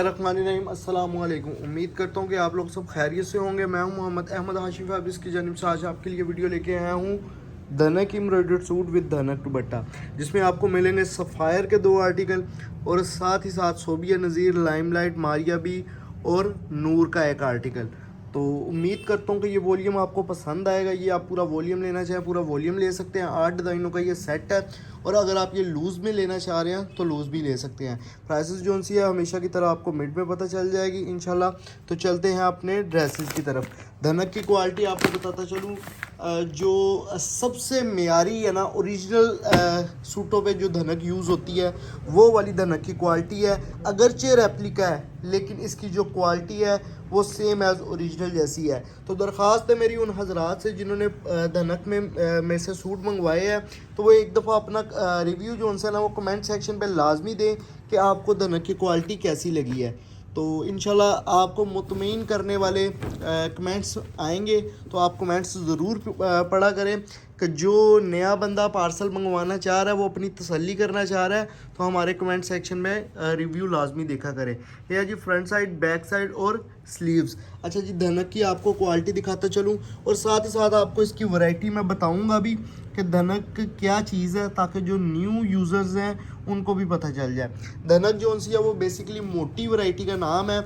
रहीम अस्सलाम वालेकुम। उम्मीद करता हूँ कि आप लोग सब खैरियत से होंगे। मैं हूँ मोहम्मद अहमद हाशिम फैब्रिक्स की जानिब से आज आपके लिए वीडियो लेके आया हूँ धनक एम्ब्रॉयडर्ड सूट विद धनक दुपट्टा, जिसमें आपको मिलेंगे सफ़ायर के 2 आर्टिकल और साथ ही साथ सोबिया नज़ीर, लाइमलाइट, मारिया बी और नूर का एक आर्टिकल। तो उम्मीद करता हूँ कि ये वॉल्यूम आपको पसंद आएगा। ये आप पूरा वॉल्यूम लेना चाहें पूरा वॉल्यूम ले सकते हैं। 8 डिज़ाइनों का ये सेट है और अगर आप ये लूज़ में लेना चाह रहे हैं तो लूज़ भी ले सकते हैं। प्राइसेस जो सी है हमेशा की तरह आपको मिड में पता चल जाएगी इंशाल्लाह। तो चलते हैं अपने ड्रेसेस की तरफ। धनक की क्वालिटी आपको बताता चलूँ, जो सबसे मेयारी है ना, ओरिजिनल सूटों पे जो धनक यूज़ होती है वो वाली धनक की क्वालिटी है। अगरचे रेप्लिका है लेकिन इसकी जो क्वालिटी है वो सेम एज़ ओरिजिनल जैसी है। तो दरख्वास्त है मेरी उन हजरात से जिन्होंने धनक में से सूट मंगवाए हैं, तो वो एक दफ़ा अपना रिव्यू जो उनसे ना वो कमेंट सेक्शन पे लाजमी दें कि आपको धनक की क्वालिटी कैसी लगी है। तो इंशाल्लाह आपको मुतमईन करने वाले कमेंट्स आएंगे, तो आप कमेंट्स ज़रूर पढ़ा करें कि जो नया बंदा पार्सल मंगवाना चाह रहा है, वो अपनी तसल्ली करना चाह रहा है, तो हमारे कमेंट सेक्शन में रिव्यू लाजमी देखा करें। यह जी फ्रंट साइड, बैक साइड और स्लीव्स। अच्छा जी, धनक की आपको क्वालिटी दिखाता चलूँ और साथ ही साथ आपको इसकी वैरायटी मैं बताऊँगा भी कि धनक क्या चीज़ है, ताकि जो न्यू यूज़र्स हैं उनको भी पता चल जाए। धनक जो सी है वो बेसिकली मोटी वैरायटी का नाम है,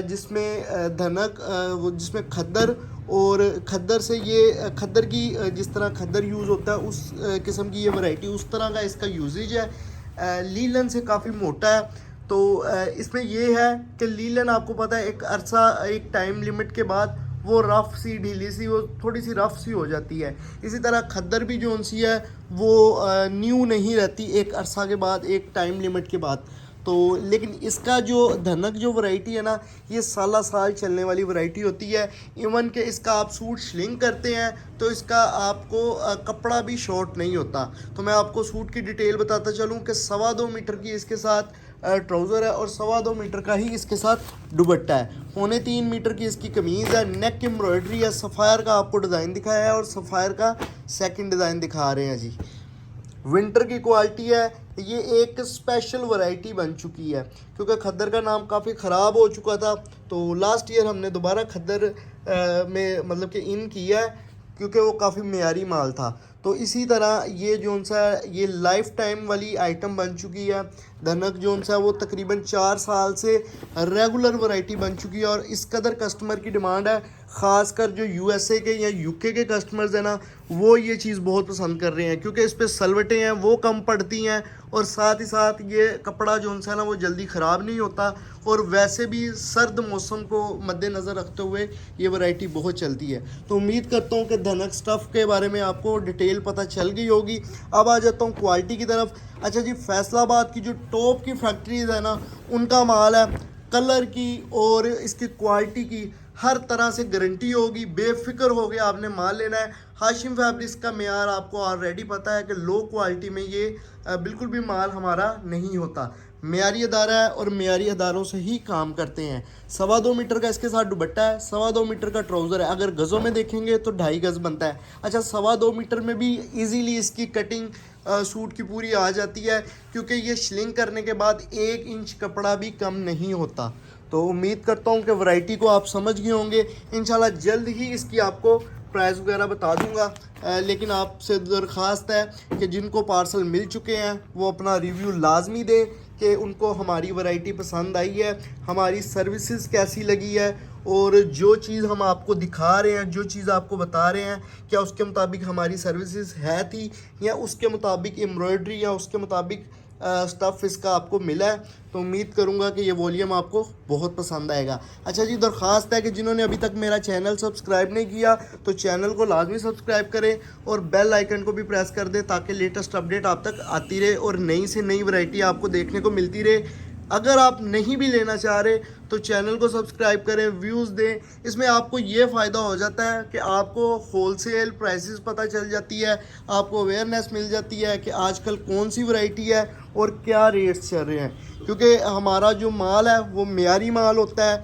जिसमें धनक वो जिसमें खद्दर और खद्दर से ये खद्दर की जिस तरह खद्दर यूज़ होता है उस किस्म की ये वैरायटी, उस तरह का इसका यूजेज है। लीलन से काफ़ी मोटा है। तो इसमें ये है कि लीलन आपको पता है एक अरसा, एक टाइम लिमिट के बाद वो रफ़ सी, ढीली सी, वो थोड़ी सी रफ़ सी हो जाती है। इसी तरह खद्दर भी जो सी है वो न्यू नहीं रहती एक अरसा के बाद, एक टाइम लिमिट के बाद। तो लेकिन इसका जो धनक जो वैरायटी है ना, ये साला साल चलने वाली वैरायटी होती है। इवन के इसका आप सूट स्लिंग करते हैं तो इसका आपको कपड़ा भी शॉर्ट नहीं होता। तो मैं आपको सूट की डिटेल बताता चलूँ कि 2.25 मीटर की इसके साथ ट्राउज़र है और 2.25 मीटर का ही इसके साथ दुपट्टा है। 3.25 मीटर की इसकी कमीज़ है। नेक एम्ब्रॉयडरी है। सफ़ायर का आपको डिज़ाइन दिखाया है और सफ़ायर का सेकंड डिज़ाइन दिखा रहे हैं जी। विंटर की क्वालिटी है। ये एक स्पेशल वैरायटी बन चुकी है क्योंकि खद्दर का नाम काफ़ी ख़राब हो चुका था, तो लास्ट ईयर हमने दोबारा खद्दर में मतलब कि इन किया है क्योंकि वो काफ़ी मेयारी माल था। तो इसी तरह ये जो सा ये लाइफ टाइम वाली आइटम बन चुकी है। धनक जो सा वो तकरीबन 4 साल से रेगुलर वैरायटी बन चुकी है और इस कदर कस्टमर की डिमांड है। ख़ासकर जो यूएसए के या यूके के कस्टमर्स हैं ना, वो ये चीज़ बहुत पसंद कर रहे हैं क्योंकि इस पर सलवटें हैं वो कम पड़ती हैं और साथ ही साथ ये कपड़ा जो है ना वो जल्दी ख़राब नहीं होता और वैसे भी सर्द मौसम को मद्देनज़र रखते हुए ये वैरायटी बहुत चलती है। तो उम्मीद करता हूँ कि धनक स्टफ़ के बारे में आपको डिटेल पता चल गई होगी। अब आ जाता हूँ क्वालिटी की तरफ। अच्छा जी, फैसलाबाद की जो टॉप की फैक्ट्रीज़ है ना, उनका माल है। कलर की और इसकी क्वालिटी की हर तरह से गारंटी होगी। बेफिक्र हो गया आपने माल लेना है। हाशिम फैब्रिक्स का मेयार आपको ऑलरेडी पता है कि लो क्वालिटी में ये बिल्कुल भी माल हमारा नहीं होता। मेयारी अदारा है और मेयारी अदारों से ही काम करते हैं। 2.25 मीटर का इसके साथ दुपट्टा है। 2.25 मीटर का ट्राउज़र है। अगर गज़ों में देखेंगे तो 2.5 गज़ बनता है। अच्छा, 2.25 मीटर में भी इजीली इसकी कटिंग सूट की पूरी आ जाती है क्योंकि ये स्लिंग करने के बाद 1 इंच कपड़ा भी कम नहीं होता। तो उम्मीद करता हूँ कि वैरायटी को आप समझ गए होंगे। इंशाल्लाह जल्द ही इसकी आपको प्राइस वगैरह बता दूंगा। लेकिन आपसे दरख्वास्त है कि जिनको पार्सल मिल चुके हैं वो अपना रिव्यू लाजमी दें कि उनको हमारी वैरायटी पसंद आई है, हमारी सर्विसेज कैसी लगी है और जो चीज़ हम आपको दिखा रहे हैं, जो चीज़ आपको बता रहे हैं, क्या उसके मुताबिक हमारी सर्विसेज है थी या उसके मुताबिक एम्ब्रॉयडरी या उसके मुताबिक स्टफ़ इसका आपको मिला है। तो उम्मीद करूंगा कि ये वॉल्यूम आपको बहुत पसंद आएगा। अच्छा जी, दरख्वास्त है कि जिन्होंने अभी तक मेरा चैनल सब्सक्राइब नहीं किया तो चैनल को लाजमी सब्सक्राइब करें और बेल आइकन को भी प्रेस कर दें ताकि लेटेस्ट अपडेट आप तक आती रहे और नई से नई वैरायटी आपको देखने को मिलती रहे। अगर आप नहीं भी लेना चाह रहे तो चैनल को सब्सक्राइब करें, व्यूज़ दें। इसमें आपको ये फ़ायदा हो जाता है कि आपको होलसेल प्राइसेस पता चल जाती है, आपको अवेयरनेस मिल जाती है कि आजकल कौन सी वैरायटी है और क्या रेट्स चल रहे हैं। क्योंकि हमारा जो माल है वो मेयारी माल होता है।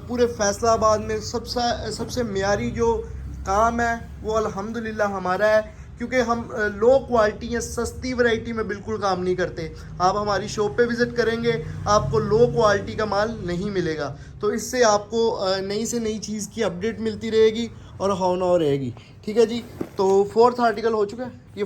पूरे फैसलाबाद में सबसे मेयारी जो काम है वो अल्हम्दुलिल्लाह हमारा है क्योंकि हम लो क्वालिटी या सस्ती वैरायटी में बिल्कुल काम नहीं करते। आप हमारी शॉप पे विज़िट करेंगे, आपको लो क्वालिटी का माल नहीं मिलेगा। तो इससे आपको नई से नई चीज़ की अपडेट मिलती रहेगी और हौना रहेगी। ठीक है जी। तो फोर्थ आर्टिकल हो चुका है, ये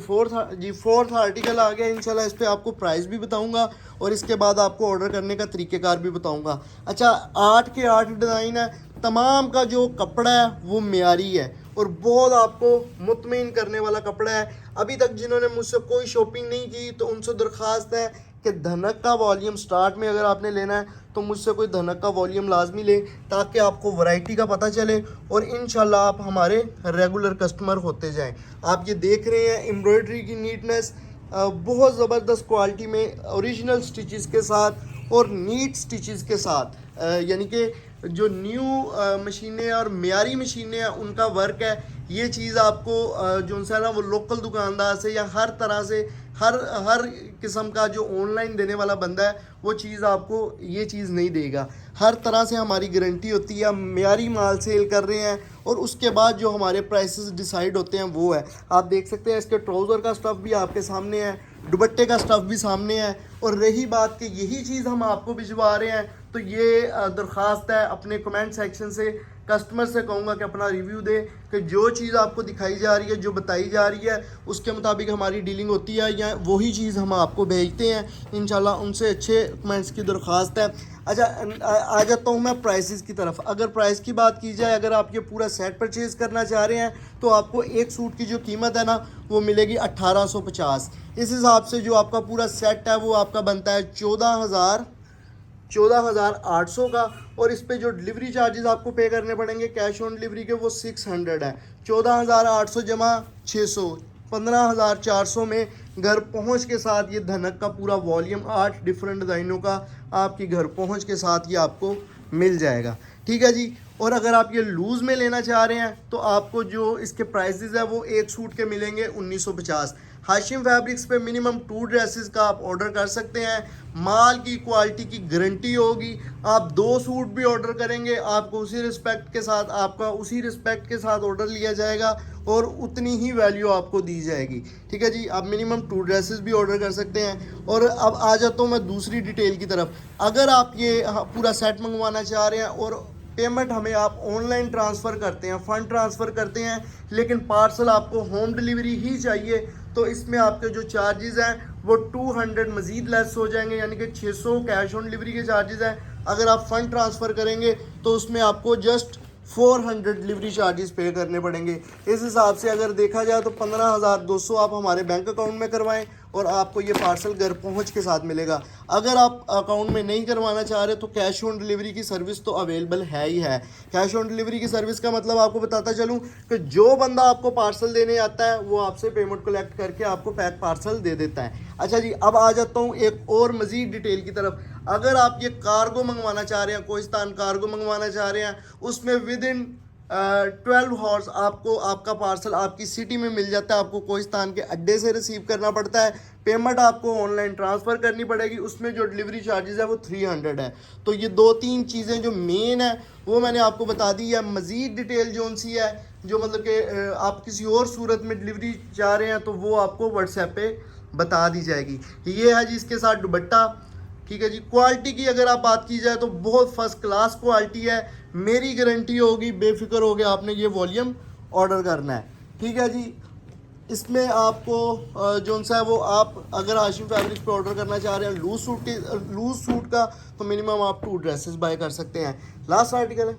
फोर्थ आर्टिकल आ गया। इंशाल्लाह इस पे आपको प्राइस भी बताऊंगा और इसके बाद आपको ऑर्डर करने का तरीक़ेकार भी बताऊंगा। अच्छा, 8 के 8 डिज़ाइन है, तमाम का जो कपड़ा है वो मेयारी है और बहुत आपको मुतमईन करने वाला कपड़ा है। अभी तक जिन्होंने मुझसे कोई शॉपिंग नहीं की तो उनसे दरख्वास्त है कि धनक का वॉल्यूम स्टार्ट में अगर आपने लेना है तो मुझसे कोई धनक का वॉल्यूम लाजमी ले, ताकि आपको वैरायटी का पता चले और इंशाल्लाह आप हमारे रेगुलर कस्टमर होते जाएं। आप ये देख रहे हैं एम्ब्रॉयडरी की नीटनेस, बहुत ज़बरदस्त क्वालिटी में ओरिजिनल स्टिचेस के साथ और नीट स्टिचेस के साथ, यानी कि जो न्यू मशीनें और मेयारी मशीनें हैं उनका वर्क है। ये चीज़ आपको जो है ना वो लोकल दुकानदार से या हर तरह से हर किस्म का जो ऑनलाइन देने वाला बंदा है वो चीज़ आपको ये चीज़ नहीं देगा। हर तरह से हमारी गारंटी होती है, हम मेयारी माल सेल कर रहे हैं और उसके बाद जो हमारे प्राइसेस डिसाइड होते हैं वो है। आप देख सकते हैं इसके ट्राउज़र का स्टफ़ भी आपके सामने है, दुपट्टे का स्टफ़ भी सामने है। और रही बात कि यही चीज़ हम आपको भिजवा रहे हैं तो ये दरख्वास्त है अपने कमेंट सेक्शन से कस्टमर से कहूँगा कि अपना रिव्यू दे कि जो चीज़ आपको दिखाई जा रही है, जो बताई जा रही है उसके मुताबिक हमारी डीलिंग होती है या वही चीज़ हम आपको भेजते हैं। इंशाल्लाह उनसे अच्छे कमेंट्स की दरख्वास्त है। अच्छा, आ जाता हूँ मैं प्राइसेस की तरफ। अगर प्राइस की बात की जाए, अगर आप ये पूरा सेट परचेज़ करना चाह रहे हैं तो आपको एक सूट की जो कीमत है ना वो मिलेगी 1850। इस हिसाब से जो आपका पूरा सेट है वो आपका बनता है 14,800 का। और इस पे जो डिलीवरी चार्जेस आपको पे करने पड़ेंगे कैश ऑन डिलीवरी के वो 600 है। 14,800 जमा 600, 15,400 में घर पहुंच के साथ ये धनक का पूरा वॉल्यूम 8 डिफरेंट डिज़ाइनों का आपकी घर पहुंच के साथ ये आपको मिल जाएगा। ठीक है जी। और अगर आप ये लूज़ में लेना चाह रहे हैं तो आपको जो इसके प्राइसेस है वो एक सूट के मिलेंगे 1950। हाशिम फैब्रिक्स पे मिनिमम 2 ड्रेसेस का आप ऑर्डर कर सकते हैं। माल की क्वालिटी की गारंटी होगी। आप 2 सूट भी ऑर्डर करेंगे आपको उसी रिस्पेक्ट के साथ ऑर्डर लिया जाएगा और उतनी ही वैल्यू आपको दी जाएगी। ठीक है जी। आप मिनिमम 2 ड्रेसेस भी ऑर्डर कर सकते हैं। और अब आ जाता हूँ मैं दूसरी डिटेल की तरफ। अगर आप ये पूरा सेट मंगवाना चाह रहे हैं और पेमेंट हमें आप ऑनलाइन ट्रांसफ़र करते हैं, फ़ंड ट्रांसफ़र करते हैं, लेकिन पार्सल आपको होम डिलीवरी ही चाहिए, तो इसमें आपके जो चार्जेस हैं वो 200 मज़ीद लेस हो जाएंगे, यानी कि 600 कैश ऑन डिलीवरी के चार्जेस हैं। अगर आप फ़ंड ट्रांसफ़र करेंगे तो उसमें आपको जस्ट 400 डिलीवरी चार्जेस पे करने पड़ेंगे। इस हिसाब से अगर देखा जाए तो 15,200 आप हमारे बैंक अकाउंट में करवाएं और आपको ये पार्सल घर पहुंच के साथ मिलेगा। अगर आप अकाउंट में नहीं करवाना चाह रहे तो कैश ऑन डिलीवरी की सर्विस तो अवेलेबल है ही है। कैश ऑन डिलीवरी की सर्विस का मतलब आपको बताता चलूँ कि जो बंदा आपको पार्सल देने आता है वो आपसे पेमेंट कलेक्ट करके आपको पैक पार्सल दे देता है। अच्छा जी, अब आ जाता हूँ एक और मज़ीद डिटेल की तरफ। अगर आप ये कार्गो मंगवाना चाह रहे हैं, कोहिस्तान कार्गो मंगवाना चाह रहे हैं, उसमें विद इन 12 हॉर्स आपको आपका पार्सल आपकी सिटी में मिल जाता है। आपको कोहिस्तान के अड्डे से रिसीव करना पड़ता है, पेमेंट आपको ऑनलाइन ट्रांसफ़र करनी पड़ेगी, उसमें जो डिलीवरी चार्जेस है वो 300 है। तो ये 2-3 चीज़ें जो मेन है वो मैंने आपको बता दी है। मज़ीद डिटेल जो सी है, जो मतलब कि आप किसी और सूरत में डिलीवरी चाह रहे हैं तो वो आपको व्हाट्सएप पे बता दी जाएगी। ये है जी इसके साथ दुपट्टा। ठीक है जी। क्वालिटी की अगर आप बात की जाए तो बहुत फर्स्ट क्लास क्वालिटी है, मेरी गारंटी होगी, बेफिक्र हो गया आपने ये वॉल्यूम ऑर्डर करना है। ठीक है जी। इसमें आपको जो सा है वो आप अगर हाशिम फैब्रिक्स पे ऑर्डर करना चाह रहे हैं लूज़ सूट का तो मिनिमम आप 2 ड्रेसेस बाय कर सकते हैं। लास्ट आर्टिकल है,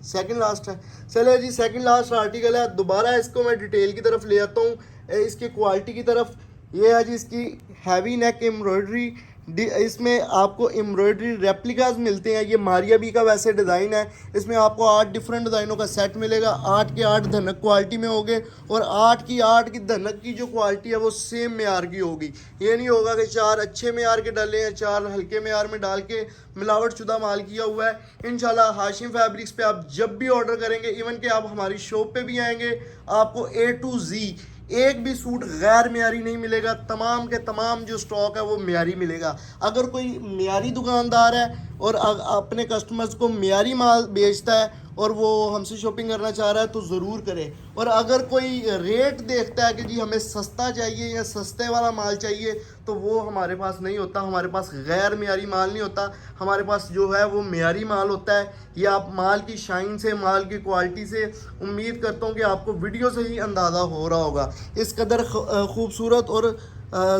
सेकंड लास्ट है। चलिए जी, सेकंड लास्ट आर्टिकल है। दोबारा इसको मैं डिटेल की तरफ ले आता हूँ, इसकी क्वालिटी की तरफ। ये है जी इसकी हैवी नेक एम्ब्रॉयडरी। इसमें आपको एम्ब्रॉयडरी रेप्लिकाज मिलते हैं। ये मारिया बी का वैसे डिज़ाइन है। इसमें आपको 8 डिफरेंट डिज़ाइनों का सेट मिलेगा। 8 के 8 धनक क्वालिटी में होंगे और 8 की धनक की जो क्वालिटी है वो सेम मेयार की होगी। ये नहीं होगा कि 4 अच्छे मेयार के डाले हैं, 4 हल्के मेयार में डाल के मिलावट शुदा माल किया हुआ है। इंशाल्लाह हाशिम फैब्रिक्स पे आप जब भी ऑर्डर करेंगे, इवन कि आप हमारी शॉप पे भी आएंगे, आपको A to Z एक भी सूट गैर मेयारी नहीं मिलेगा। तमाम के तमाम जो स्टॉक है वो मेयारी मिलेगा। अगर कोई मेयारी दुकानदार है और अपने कस्टमर्स को मेयारी माल बेचता है और वो हमसे शॉपिंग करना चाह रहा है तो ज़रूर करे। और अगर कोई रेट देखता है कि जी हमें सस्ता चाहिए या सस्ते वाला माल चाहिए, तो वो हमारे पास नहीं होता। हमारे पास गैर मेयारी माल नहीं होता, हमारे पास जो है वो मेयारी माल होता है। ये आप माल की शाइन से, माल की क्वालिटी से, उम्मीद करता हूँ कि आपको वीडियो से ही अंदाज़ा हो रहा होगा। इस कदर खूबसूरत और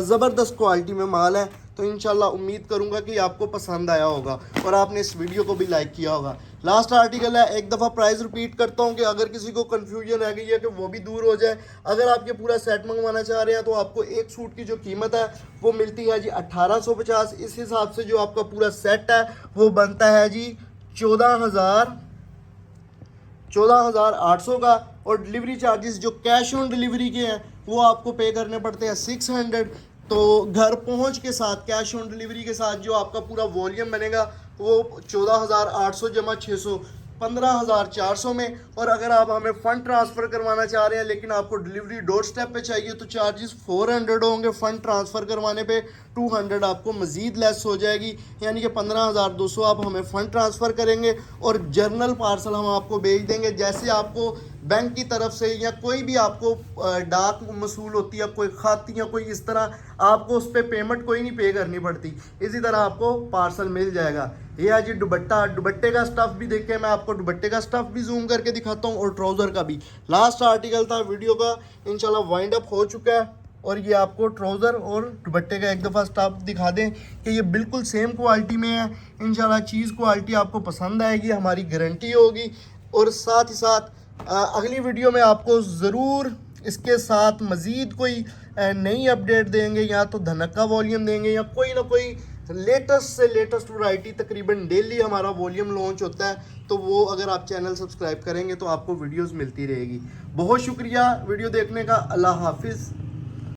ज़बरदस्त क्वालिटी में माल है, तो इंशाल्लाह उम्मीद करूंगा कि आपको पसंद आया होगा और आपने इस वीडियो को भी लाइक किया होगा। लास्ट आर्टिकल है, एक दफ़ा प्राइस रिपीट करता हूं कि अगर किसी को कन्फ्यूजन रह गई है कि वो भी दूर हो जाए। अगर आप ये पूरा सेट मंगवाना चाह रहे हैं तो आपको एक सूट की जो कीमत है वो मिलती है जी 1850। इस हिसाब से जो आपका पूरा सेट है वो बनता है जी 14,800 का। और डिलीवरी चार्जेस जो कैश ऑन डिलीवरी के हैं वो आपको पे करने पड़ते हैं 600। तो घर पहुंच के साथ कैश ऑन डिलीवरी के साथ जो आपका पूरा वॉल्यूम बनेगा वो 14,800 जमा 600 15,400 में। और अगर आप हमें फ़ंड ट्रांसफ़र करवाना चाह रहे हैं लेकिन आपको डिलीवरी डोर स्टेप पे चाहिए तो चार्जेस 400 होंगे। फ़ंड ट्रांसफ़र करवाने पे 200 आपको मज़ीद लेस हो जाएगी, यानी कि 15,200 आप हमें फ़ंड ट्रांसफ़र करेंगे और जर्नल पार्सल हम आपको भेज देंगे। जैसे आपको बैंक की तरफ से या कोई भी आपको डाक मसूल होती है, कोई ख़त या कोई इस तरह, आपको उस पर पेमेंट कोई नहीं पे करनी पड़ती। इसी तरह आपको पार्सल मिल जाएगा। ये है जी दुपट्टा। दुपट्टे का स्टफ़ भी देखिए, मैं आपको दुपट्टे का स्टफ़ भी जूम करके दिखाता हूँ और ट्राउज़र का भी। लास्ट आर्टिकल था वीडियो का, इंशाल्लाह वाइंड अप हो चुका है। और ये आपको ट्राउज़र और दुपट्टे का एक दफ़ा स्टफ़ दिखा दें कि ये बिल्कुल सेम क्वालिटी में है। इंशाल्लाह चीज़ क्वालिटी आपको पसंद आएगी, हमारी गारंटी होगी। और साथ ही साथ अगली वीडियो में आपको ज़रूर इसके साथ मज़ीद कोई नई अपडेट देंगे, या तो धनक का वॉल्यूम देंगे या कोई ना कोई लेटेस्ट से लेटेस्ट वैरायटी। तकरीबन डेली हमारा वॉल्यूम लॉन्च होता है, तो वो अगर आप चैनल सब्सक्राइब करेंगे तो आपको वीडियोस मिलती रहेगी। बहुत शुक्रिया वीडियो देखने का। अल्लाह हाफिज़।